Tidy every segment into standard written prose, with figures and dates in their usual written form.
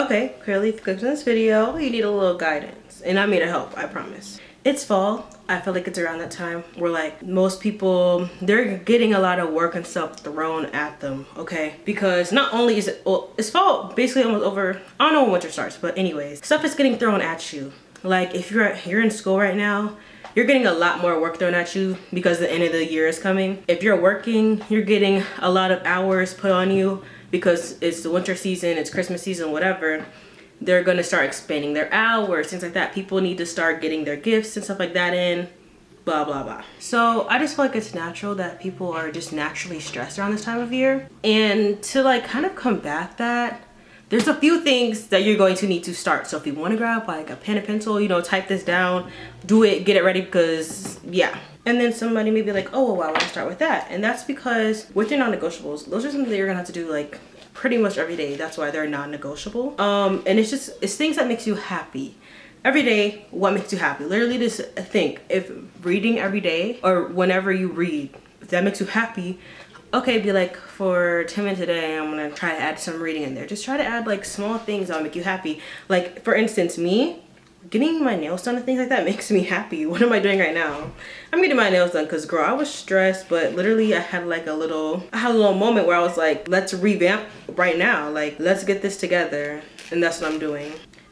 Okay, clearly if you clicked on this video, you need a little guidance. And I'm here to help, I promise. It's fall. I feel like it's around that time where like most people, they're getting a lot of work and stuff thrown at them, okay? Because not only is it, well, it's fall basically almost over. I don't know when winter starts, but anyways, stuff is getting thrown at you. Like if you're in school right now, you're getting a lot more work thrown at you because the end of the year is coming. If you're working, you're getting a lot of hours put on you because it's the winter season, it's Christmas season, whatever. They're gonna start expanding their hours, things like that. People need to start getting their gifts and stuff like that in, blah, blah, blah. So I just feel like it's natural that people are just naturally stressed around this time of year. And to like kind of combat that, there's a few things that you're going to need to start. So if you want to grab like a pen and pencil, you know, type this down, do it, get it ready, because yeah. And then somebody may be like, oh, well, I want to start with that. And that's because with your non-negotiables, those are something that you're gonna have to do like pretty much every day. That's why they're non-negotiable. And it's things that makes you happy. Every day, what makes you happy? Literally just think, if reading every day or whenever you read, if that makes you happy, okay, be like, for 10 minutes a day, I'm gonna try to add some reading in there. Just try to add like small things that'll make you happy. Like for instance, me, getting my nails done and things like that makes me happy. What am I doing right now? I'm getting my nails done because girl, I was stressed, but literally I had a little moment where I was like, let's revamp right now. Like, let's get this together. And that's what I'm doing.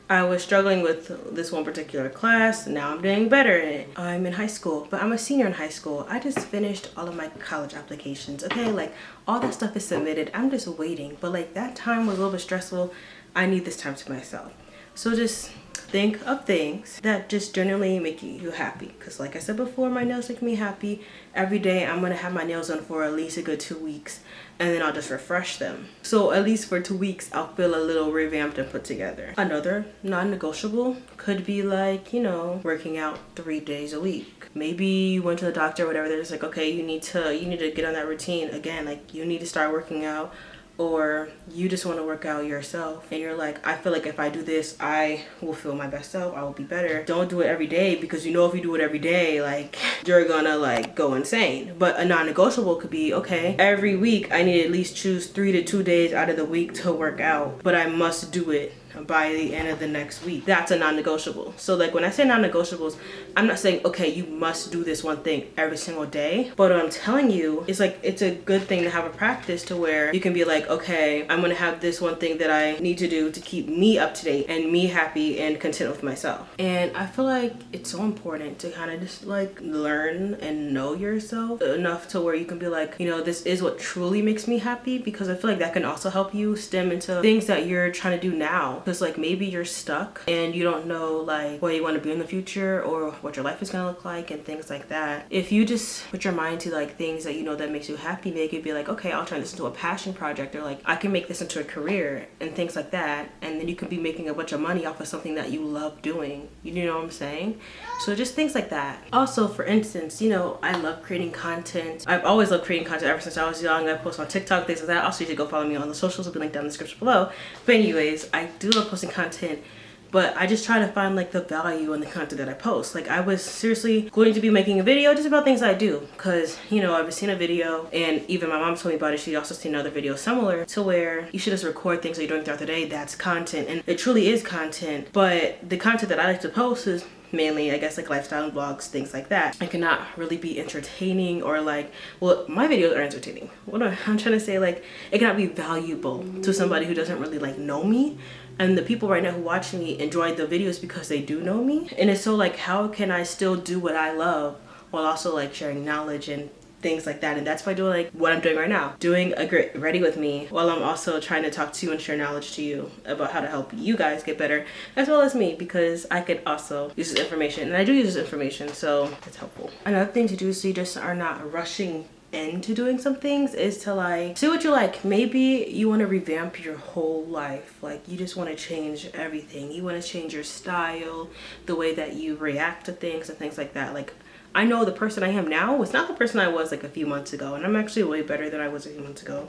I was struggling with this one particular class. Now I'm doing better in it. I'm in high school, but I'm a senior in high school. I just finished all of my college applications. Okay, like all that stuff is submitted. I'm just waiting. But like that time was a little bit stressful. I need this time to myself. So just think of things that just generally make you happy. Because like I said before, my nails make me happy. Every day I'm going to have my nails done for at least a good 2 weeks. And then I'll just refresh them. So at least for 2 weeks, I'll feel a little revamped and put together. Another non-negotiable could be like, you know, working out 3 days a week. Maybe you went to the doctor or whatever. They're just like, okay, you need to get on that routine again. Like you need to start working out. Or you just want to work out yourself and you're like, I feel like if I do this, I will feel my best self, I will be better. Don't do it every day, because you know if you do it every day, like you're gonna like go insane. But a non-negotiable could be, okay, every week I need to at least choose 3 to 2 days out of the week to work out, but I must do it by the end of the next week. That's a non-negotiable. So like when I say non-negotiables, I'm not saying, okay, you must do this one thing every single day, but what I'm telling you is like, it's a good thing to have a practice to where you can be like, okay, I'm gonna have this one thing that I need to do to keep me up to date and me happy and content with myself. And I feel like it's so important to kind of just like learn and know yourself enough to where you can be like, you know, this is what truly makes me happy, because I feel like that can also help you stem into things that you're trying to do now. Because like maybe you're stuck and you don't know like what you want to be in the future or what your life is going to look like and things like that. If you just put your mind to like things that you know that makes you happy, make it be like, okay, I'll turn this into a passion project, or like I can make this into a career and things like that. And then you could be making a bunch of money off of something that you love doing. You know what I'm saying? So just things like that. Also, for instance, you know, I love creating content. I've always loved creating content ever since I was young. I post on TikTok, things like that. Also, you should go follow me on the socials. It'll be linked down in the description below. But anyways, I do love posting content, but I just try to find like the value in the content that I post. Like I was seriously going to be making a video just about things I do, because you know, I've seen a video, and even my mom told me about it. She also seen another video similar to where you should just record things that you're doing throughout the day. That's content, and it truly is content. But the content that I like to post is mainly, I guess, like lifestyle vlogs, things like that. It cannot really be entertaining, or like, well, my videos are entertaining. What I'm trying to say, like, it cannot be valuable to somebody who doesn't really like know me. And the people right now who watch me enjoy the videos because they do know me. And it's so like, how can I still do what I love while also like sharing knowledge and things like that? And that's by doing like what I'm doing right now, doing a grit ready with me, while I'm also trying to talk to you and share knowledge to you about how to help you guys get better, as well as me, because I could also use this information, and I do use this information, so it's helpful. Another thing to do so you just are not rushing into doing some things is to like see what you like. Maybe you want to revamp your whole life. Like you just want to change everything. You want to change your style, the way that you react to things and things like that. Like I know the person I am now was not the person I was like a few months ago, and I'm actually way better than I was a few months ago.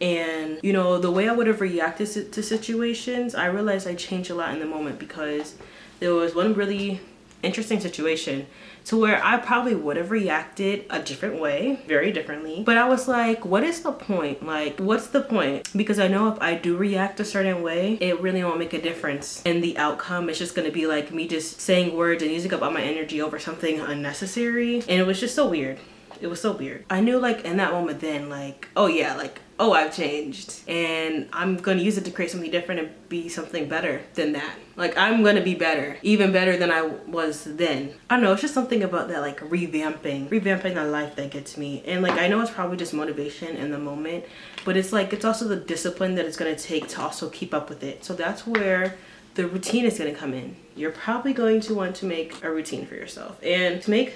And you know, the way I would have reacted to situations, I realized I changed a lot in the moment, because there was one really interesting situation to where I probably would have reacted a different way, very differently. But I was like, what is the point? Like, what's the point? Because I know if I do react a certain way, it really won't make a difference in the outcome. It's just gonna be like me just saying words and using up all my energy over something unnecessary. And it was just so weird. It was so weird. I knew like in that moment then, like, oh yeah, like, oh, I've changed and I'm gonna use it to create something different and be something better than that. Like, I'm gonna be better, even better than I was then. I don't know, it's just something about that, like revamping the life that gets me. And like, I know it's probably just motivation in the moment, but it's like, it's also the discipline that it's gonna take to also keep up with it. So that's where the routine is gonna come in. You're probably going to want to make a routine for yourself and to make,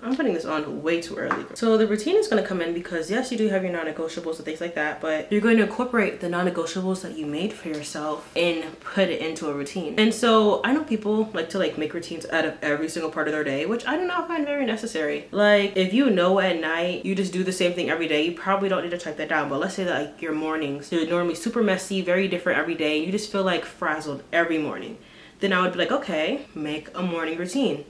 I'm putting this on way too early. So the routine is going to come in because yes, you do have your non-negotiables and things like that, but you're going to incorporate the non-negotiables that you made for yourself and put it into a routine. And so I know people like to like make routines out of every single part of their day, which I do not find very necessary. Like, if you know at night you just do the same thing every day, you probably don't need to type that down. But let's say that like your mornings, they're normally super messy, very different every day, and you just feel like frazzled every morning. Then I would be like, okay, make a morning routine.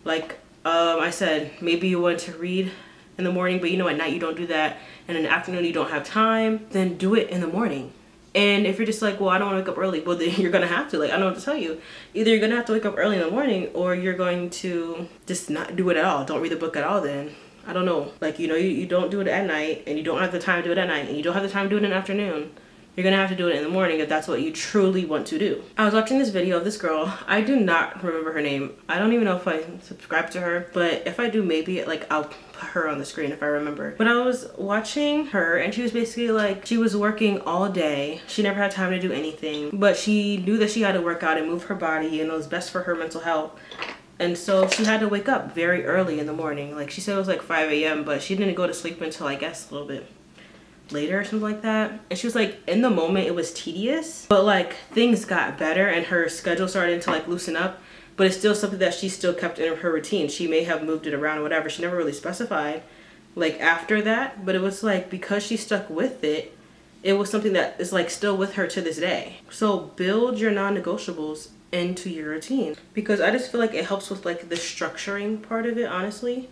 Like, I said, maybe you want to read in the morning, but you know at night you don't do that, and in the afternoon you don't have time, then do it in the morning. And if you're just like, well, I don't want to wake up early, well, then you're gonna have to. Like, I don't know what to tell you. Either you're gonna have to wake up early in the morning, or you're going to just not do it at all. Don't read the book at all then. I don't know. Like, you know, you don't do it at night, and you don't have the time to do it at night, and you don't have the time to do it in the afternoon. You're gonna have to do it in the morning if that's what you truly want to do. I was watching this video of this girl. I do not remember her name. I don't even know if I subscribe to her, but if I do, maybe like I'll put her on the screen if I remember. But I was watching her and she was basically like, she was working all day. She never had time to do anything, but she knew that she had to work out and move her body, and it was best for her mental health. And so she had to wake up very early in the morning. Like, she said it was like 5 a.m., but she didn't go to sleep until I guess a little bit later or something like that. And she was like, in the moment it was tedious, but like things got better and her schedule started to like loosen up, but it's still something that she still kept in her routine. She may have moved it around or whatever. She never really specified like after that, but it was like, because she stuck with it, it was something that is like still with her to this day. So build your non-negotiables into your routine, because I just feel like it helps with like the structuring part of it, honestly.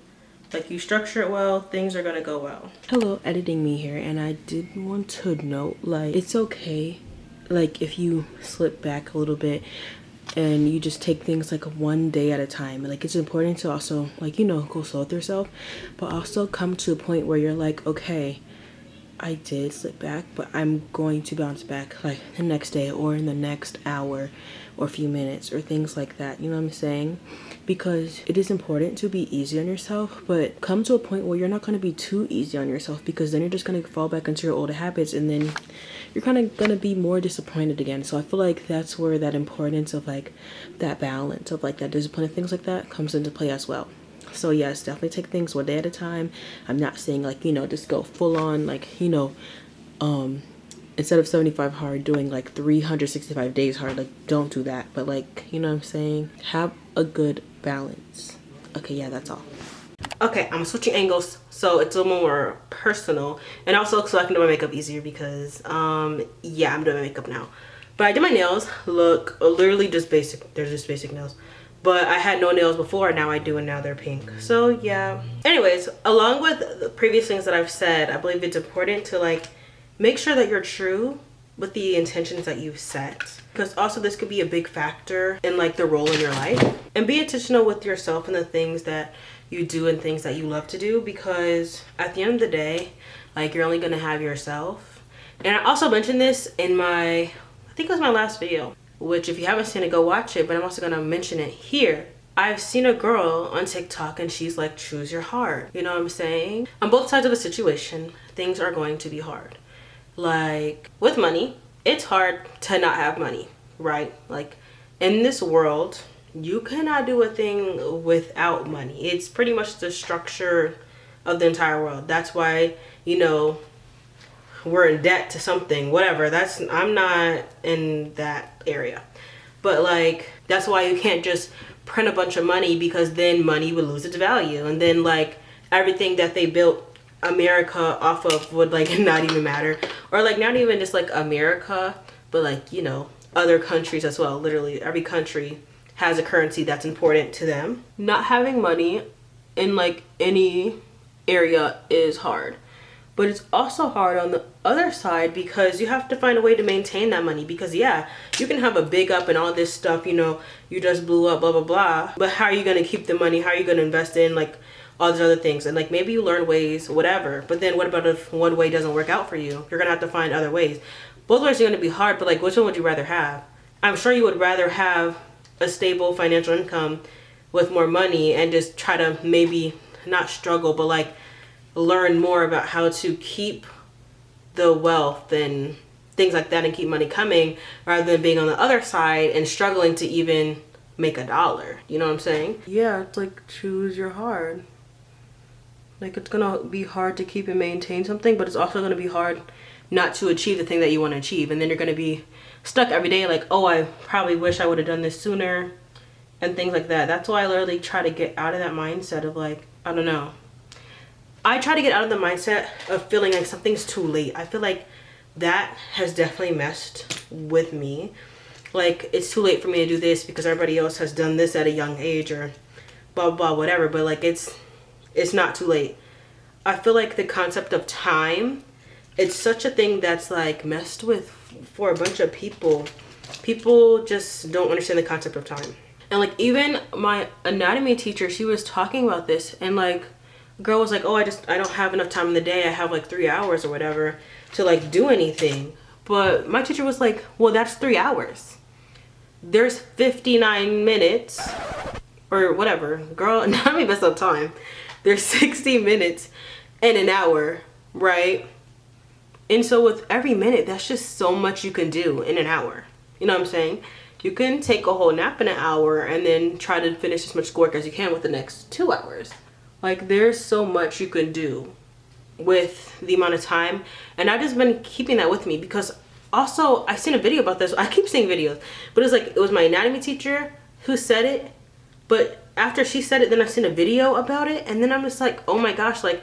Like, you structure it well, things are gonna go well. Hello, editing me here, and I did want to note, like, it's okay, like, if you slip back a little bit and you just take things like one day at a time. Like, it's important to also, like, you know, go slow with yourself, but also come to a point where you're like, okay, I did slip back, but I'm going to bounce back like the next day or in the next hour or a few minutes or things like that. You know what I'm saying? Because it is important to be easy on yourself, but come to a point where you're not going to be too easy on yourself, because then you're just going to fall back into your old habits, and then you're kind of going to be more disappointed again. So I feel like that's where that importance of like that balance of like that discipline and things like that comes into play as well. So yes, definitely take things one day at a time. I'm not saying like, you know, just go full on like, you know, instead of 75 hard, doing like 365 days hard. Like, don't do that. But like, you know what I'm saying? Have a good balance. Okay, yeah, that's all. Okay, I'm switching angles so it's a little more personal, and also so I can do my makeup easier, because yeah, I'm doing my makeup now. But I did my nails. Look, literally just basic. They're just basic nails. But I had no nails before, now I do, and now they're pink. So yeah. Anyways, along with the previous things that I've said, I believe it's important to like make sure that you're true with the intentions that you've set, because also this could be a big factor in like the role in your life. And be intentional with yourself and the things that you do and things that you love to do, because at the end of the day, like, you're only gonna have yourself. And I also mentioned this in my, I think it was my last video, which if you haven't seen it, go watch it, but I'm also gonna mention it here. I've seen a girl on TikTok and she's like, choose your heart. You know what I'm saying? On both sides of a situation, things are going to be hard. Like, with money, it's hard to not have money, right? Like, in this world, you cannot do a thing without money. It's pretty much the structure of the entire world. That's why, you know, we're in debt to something, whatever. I'm not in that area, but like, that's why you can't just print a bunch of money, because then money would lose its value, and then like everything that they built America off of would like not even matter. Or like, not even just like America, but like, you know, other countries as well. Literally every country has a currency that's important to them. Not having money in like any area is hard, but it's also hard on the other side because you have to find a way to maintain that money. Because yeah, you can have a big up and all this stuff, you know, you just blew up, blah blah blah, but how are you going to keep the money? How are you going to invest in like all these other things? And like maybe you learn ways, whatever, but then what about if one way doesn't work out for you? You're gonna have to find other ways. Both ways are going to be hard, but like which one would you rather have? I'm sure you would rather have a stable financial income with more money and just try to maybe not struggle, but like learn more about how to keep the wealth and things like that and keep money coming, rather than being on the other side and struggling to even make a dollar. You know what I'm saying? Yeah, it's like choose your hard. Like it's gonna be hard to keep and maintain something, but it's also gonna be hard not to achieve the thing that you want to achieve. And then you're gonna be stuck every day like, oh, I probably wish I would have done this sooner and things like that. That's why I literally try to get out of that mindset of like, I don't know. I try to get out of the mindset of feeling like something's too late. I feel like that has definitely messed with me. Like it's too late for me to do this because everybody else has done this at a young age or blah blah whatever, but like it's not too late. I feel like the concept of time, it's such a thing that's like messed with for a bunch of people. People just don't understand the concept of time. And like even my anatomy teacher, she was talking about this, and like girl was like, oh, I don't have enough time in the day. I have like 3 hours or whatever to like do anything. But my teacher was like, well, that's 3 hours. There's 59 minutes or whatever. Girl, not me mess up time. There's 60 minutes and an hour, right? And so with every minute, that's just so much you can do in an hour. You know what I'm saying? You can take a whole nap in an hour and then try to finish as much schoolwork as you can with the next 2 hours. Like there's so much you can do with the amount of time. And I've just been keeping that with me because also I seen a video about this. I keep seeing videos, but it's like, it was my anatomy teacher who said it. But after she said it, then I seen a video about it. And then I'm just like, oh my gosh, like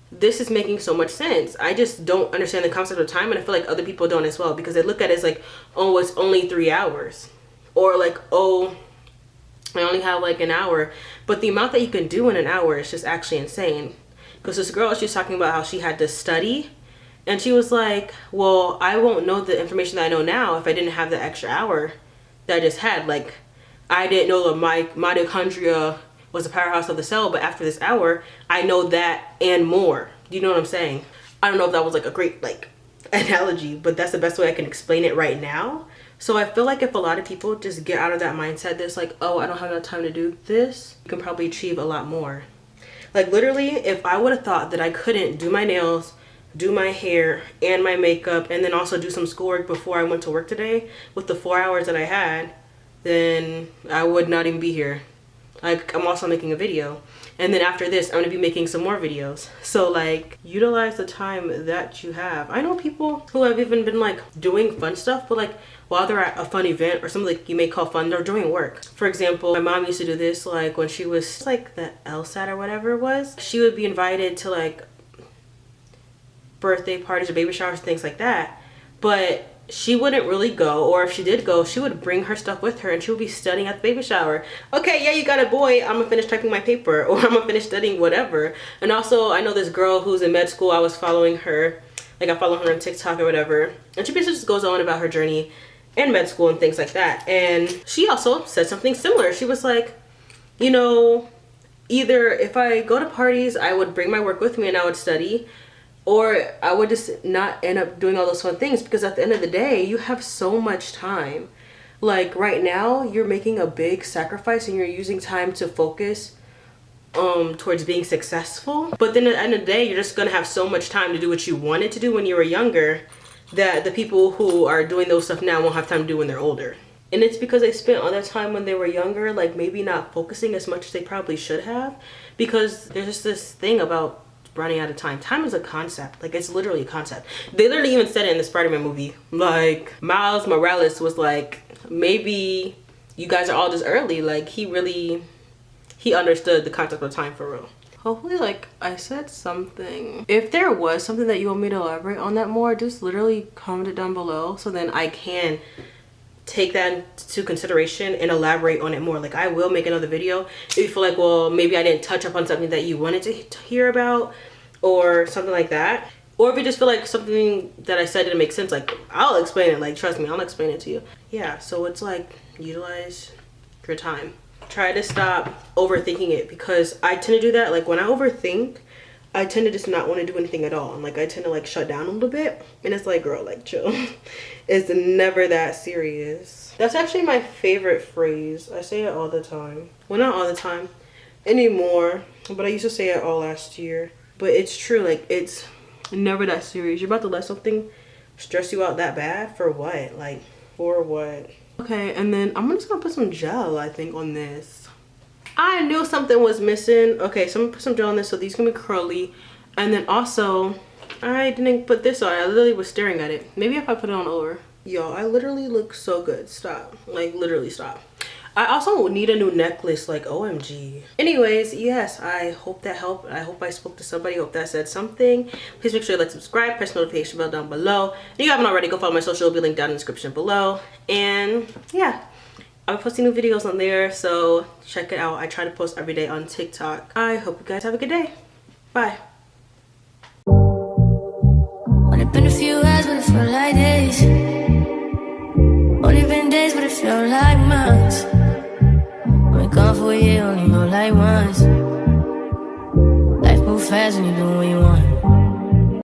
this is making so much sense. I just don't understand the concept of time. And I feel like other people don't as well, because they look at it as like, oh, it's only 3 hours. Or like, oh, I only have like an hour. But the amount that you can do in an hour is just actually insane. Because this girl, she was talking about how she had to study. And she was like, well, I won't know the information that I know now if I didn't have the extra hour that I just had. Like, I didn't know the mitochondria was the powerhouse of the cell, but after this hour, I know that and more. Do you know what I'm saying? I don't know if that was like a great like analogy, but that's the best way I can explain it right now. So I feel like if a lot of people just get out of that mindset, that's like, oh, I don't have enough time to do this, you can probably achieve a lot more. Like literally, if I would have thought that I couldn't do my nails, do my hair and my makeup, and then also do some schoolwork before I went to work today with the 4 hours that I had, then I would not even be here. Like I'm also making a video, and then after this I'm gonna be making some more videos. So like utilize the time that you have. I know people who have even been like doing fun stuff, but like while they're at a fun event or something like you may call fun, they're doing work. For example, my mom used to do this like when she was like the LSAT or whatever it was. She would be invited to like birthday parties or baby showers, things like that, but she wouldn't really go, or if she did go, she would bring her stuff with her and she would be studying at the baby shower. Okay, yeah, you got a boy, I'm gonna finish typing my paper, or I'm gonna finish studying whatever. And also I know this girl who's in med school, I was following her, like I follow her on TikTok or whatever, and she basically just goes on about her journey in med school and things like that. And she also said something similar. She was like, you know, either if I go to parties, I would bring my work with me and I would study, or I would just not end up doing all those fun things, because at the end of the day, you have so much time. Like right now, you're making a big sacrifice and you're using time to focus towards being successful. But then at the end of the day, you're just gonna have so much time to do what you wanted to do when you were younger, that the people who are doing those stuff now won't have time to do when they're older. And it's because they spent all their time when they were younger, like maybe not focusing as much as they probably should have, because there's just this thing about running out of time. Time is a concept. Like it's literally a concept. They literally even said it in the Spider-Man movie. Like Miles Morales was like, maybe you guys are all just early. Like he understood the concept of time for real. Hopefully like I said something. If there was something that you want me to elaborate on that more, just literally comment it down below, so then I can take that into consideration and elaborate on it more. Like, I will make another video if you feel like, well, maybe I didn't touch up on something that you wanted to hear about or something like that. Or if you just feel like something that I said didn't make sense, like, I'll explain it. Like, trust me, I'll explain it to you. Yeah, so it's like, utilize your time. Try to stop overthinking it, because I tend to do that. Like, when I overthink, I tend to just not want to do anything at all. And like, I tend to like shut down a little bit. And it's like, girl, like, chill. It's never that serious. That's actually my favorite phrase. I say it all the time. Well, not all the time anymore, but I used to say it all last year. But it's true, like, it's never that serious. You're about to let something stress you out that bad? For what? Like, for what? Okay, and then I'm just gonna put some gel, I think, on this. I knew something was missing. Okay, so I'm gonna put some gel on this so these can be curly. And then also, I didn't put this on. I literally was staring at it. Maybe if I put it on over. Yo, I literally look so good. Stop. Like, literally stop. I also need a new necklace, like, OMG. Anyways, yes, I hope that helped. I hope I spoke to somebody. I hope that said something. Please make sure you like, subscribe, press the notification bell down below. If you haven't already, go follow my social. It'll be linked down in the description below. And yeah, I'll be posting new videos on there, so check it out. I try to post every day on TikTok. I hope you guys have a good day. Bye. Only been a few hours, but it felt like days. Only been days, but it felt like months. Been gone for a year, only know like once. Life moves fast when you do what you want.